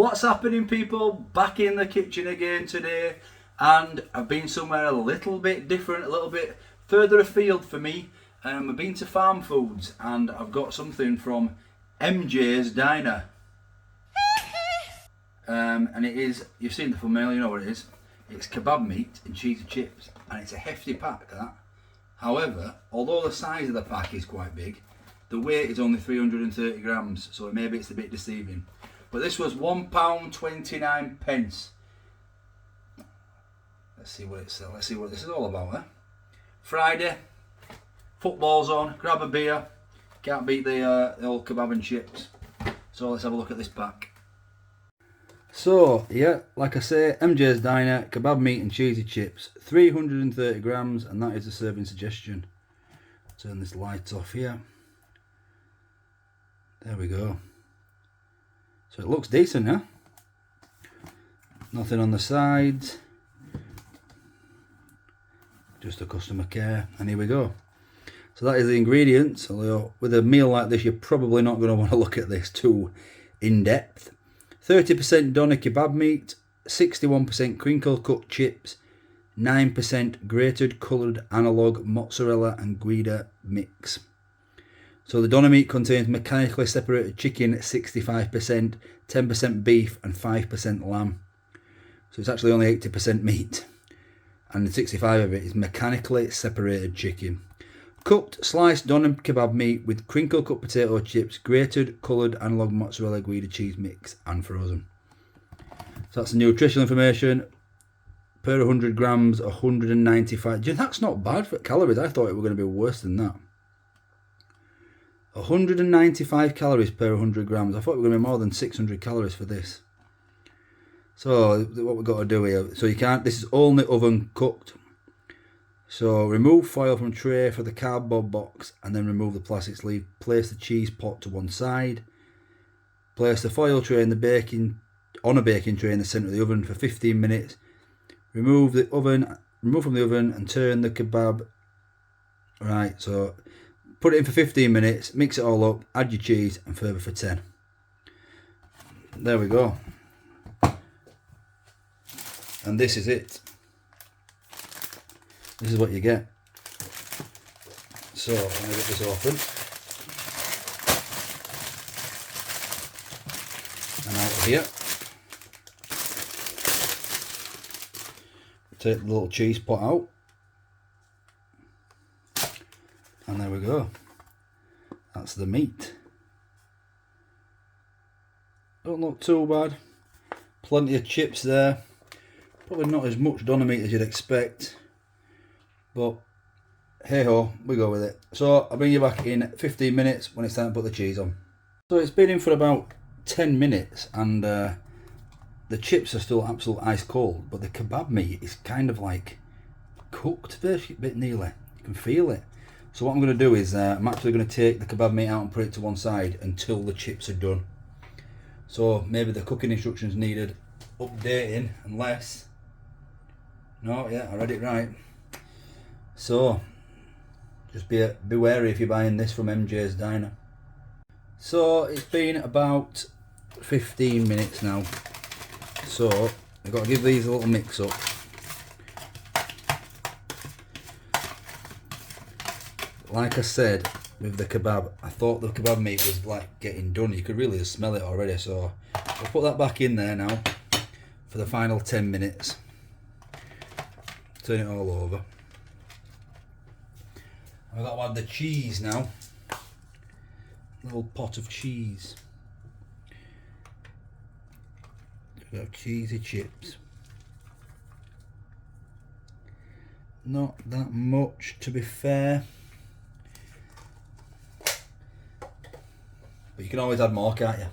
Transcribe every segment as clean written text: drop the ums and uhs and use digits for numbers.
What's happening, people? Back in the kitchen again today, and I've been somewhere a little bit different, a little bit further afield for me. I've been to Farmfoods and I've got something from MJ's Diner. And it is, you've seen the thumbnail, you know what it is. It's kebab meat and cheesy chips, and it's a hefty pack, that. However, although the size of the pack is quite big, the weight is only 330 grams, so maybe it's a bit deceiving. But this was £1.29. Let's see what it's. Let's see what this is all about. Friday, football's on. Grab a beer. Can't beat the old kebab and chips. So let's have a look at this pack. So yeah, like I say, MJ's Diner, kebab meat and cheesy chips, 330 grams, and that is the serving suggestion. Turn this light off here. There we go. So it looks decent, yeah? Nothing on the sides. Just a customer care, and here we go. So that is the ingredients. Although with a meal like this, you're probably not going to want to look at this too in depth. 30% doner kebab meat, 61% crinkle cut chips, 9% grated coloured analog mozzarella and Guida mix. So the doner meat contains mechanically separated chicken at 65%, 10% beef and 5% lamb. So it's actually only 80% meat. And the 65 of it is mechanically separated chicken. Cooked sliced doner kebab meat with crinkle cut potato chips, grated coloured analog mozzarella Guida cheese mix and frozen. So that's the nutritional information. Per 100 grams, 195. That's not bad for calories. I thought it were going to be worse than that. 195 calories per 100 grams. I thought we were going to be more than 600 calories for this. So what we've got to do here, so you can't, this is only oven cooked. So remove foil from tray for the cardboard box and then remove the plastic sleeve. Place the cheese pot to one side. Place the foil tray in the on a baking tray in the centre of the oven for 15 minutes. Remove from the oven and turn the kebab. Right, so put it in for 15 minutes, mix it all up, add your cheese and further for 10. There we go. And this is it. This is what you get. So I'm going to get this open. And out of here. Take the little cheese pot out. And there we go. That's the meat. Don't look too bad. Plenty of chips there. Probably not as much doner meat as you'd expect. But hey ho, we go with it. So I'll bring you back in 15 minutes when it's time to put the cheese on. So it's been in for about 10 minutes and the chips are still absolute ice cold, but the kebab meat is kind of like cooked a bit nearly. You can feel it. So what I'm going to do is I'm actually going to take the kebab meat out and put it to one side until the chips are done. So maybe the cooking instructions needed updating, unless... No, yeah, I read it right. So just be wary if you're buying this from MJ's Diner. So it's been about 15 minutes now. So I've got to give these a little mix up. Like I said with the kebab, I thought the kebab meat was like getting done. You could really just smell it already. So I'll put that back in there now for the final 10 minutes. Turn it all over. I've got to add the cheese now. Little pot of cheese. We've got cheesy chips. Not that much, to be fair. But you can always add more, can't you?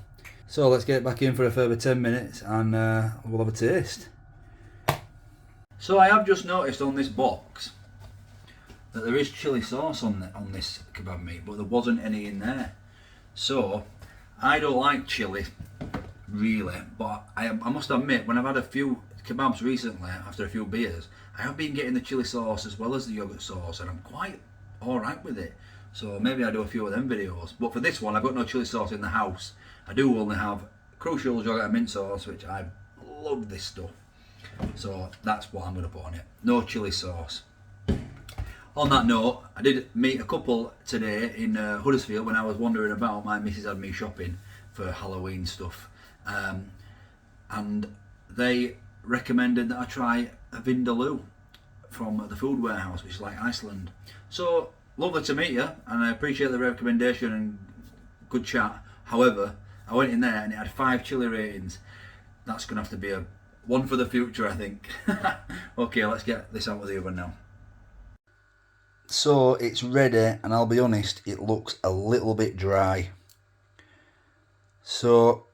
So let's get it back in for a further 10 minutes and we'll have a taste. So I have just noticed on this box that there is chilli sauce on this kebab meat, but there wasn't any in there. So I don't like chilli really, but I must admit, when I've had a few kebabs recently after a few beers, I have been getting the chilli sauce as well as the yogurt sauce, and I'm quite alright with it. So maybe I do a few of them videos. But for this one, I've got no chilli sauce in the house. I do only have Crucial, you'll get a mint sauce, which I love this stuff. So that's what I'm going to put on it. No chilli sauce. On that note, I did meet a couple today in Huddersfield when I was wandering about. My missus had me shopping for Halloween stuff. And they recommended that I try a vindaloo from the Food Warehouse, which is like Iceland. So, lovely to meet you, and I appreciate the recommendation and good chat. However, I went in there and it had 5 chili ratings. That's going to have to be a one for the future, I think. Okay, let's get this out of the oven now. So it's ready, and I'll be honest, it looks a little bit dry. So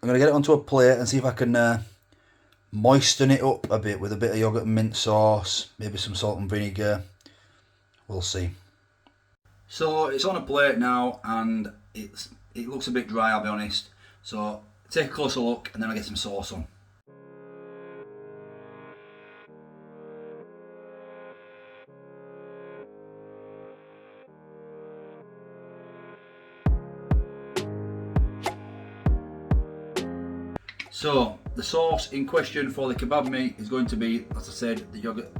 I'm going to get it onto a plate and see if I can moisten it up a bit with a bit of yoghurt and mint sauce, maybe some salt and vinegar. We'll see. So it's on a plate now, and it looks a bit dry, I'll be honest. So take a closer look, and then I'll get some sauce on. So the sauce in question for the kebab meat is going to be, as I said, the yogurt,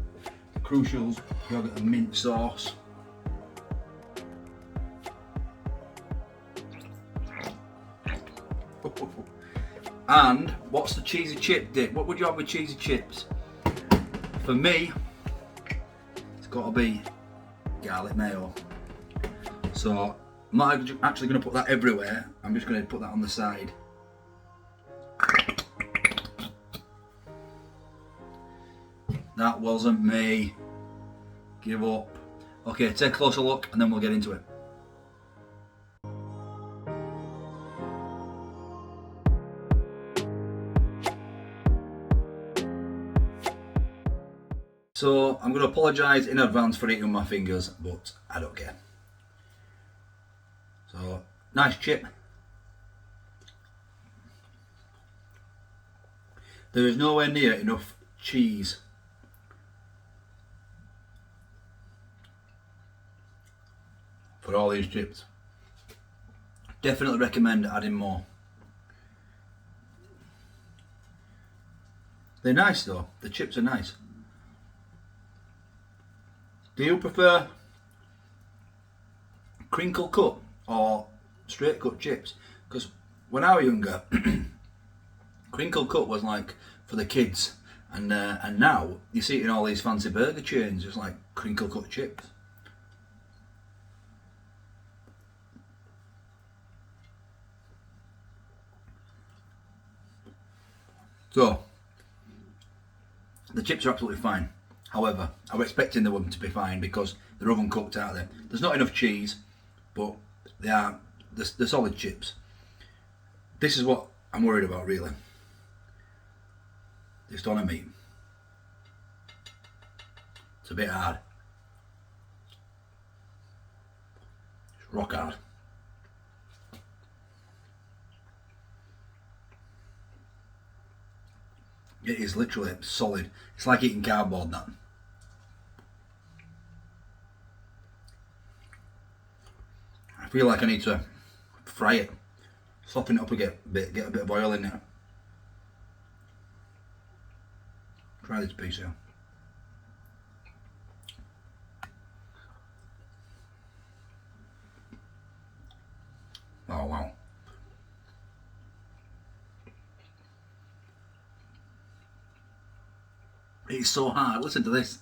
the Crucials yogurt and mint sauce. And what's the cheesy chip dip? What would you have with cheesy chips? For me, it's got to be garlic mayo. So I'm not actually going to put that everywhere. I'm just going to put that on the side. That wasn't me. Give up. Okay, take a closer look and then we'll get into it. So I'm going to apologise in advance for eating my fingers, but I don't care. So, nice chip. There is nowhere near enough cheese. For all these chips. Definitely recommend adding more. They're nice though, the chips are nice. Do you prefer crinkle cut or straight cut chips? Because when I was younger, crinkle cut was like for the kids, and now you see it in all these fancy burger chains, just like crinkle cut chips. So, the chips are absolutely fine. However, I was expecting them to be fine because they're oven cooked out there. There's not enough cheese, but they're solid chips. This is what I'm worried about really. This doner meat. It's a bit hard. It's rock hard. It is literally solid. It's like eating cardboard, that. I feel like I need to fry it. Soften it up a bit, get a bit of oil in it. Try this piece here. Oh wow. It's so hard. Listen to this.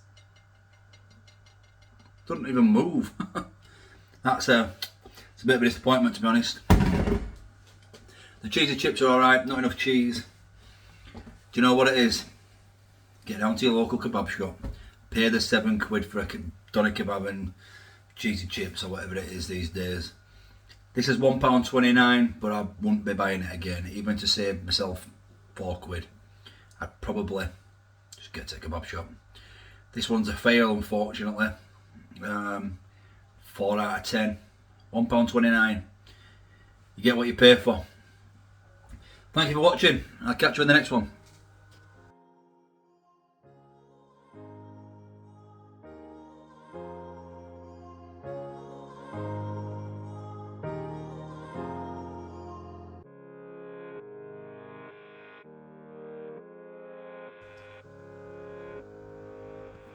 Doesn't even move. It's a bit of a disappointment, to be honest. The cheesy chips are alright, not enough cheese. Do you know what it is? Get down to your local kebab shop, pay the £7 for a doner kebab and cheesy chips or whatever it is these days. This is £1.29, but I wouldn't be buying it again. Even to save myself £4, I'd probably just get to a kebab shop. This one's a fail, unfortunately. 4 out of 10. £1.29. You get what you pay for. Thank you for watching. I'll catch you in the next one.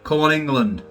Come on, England.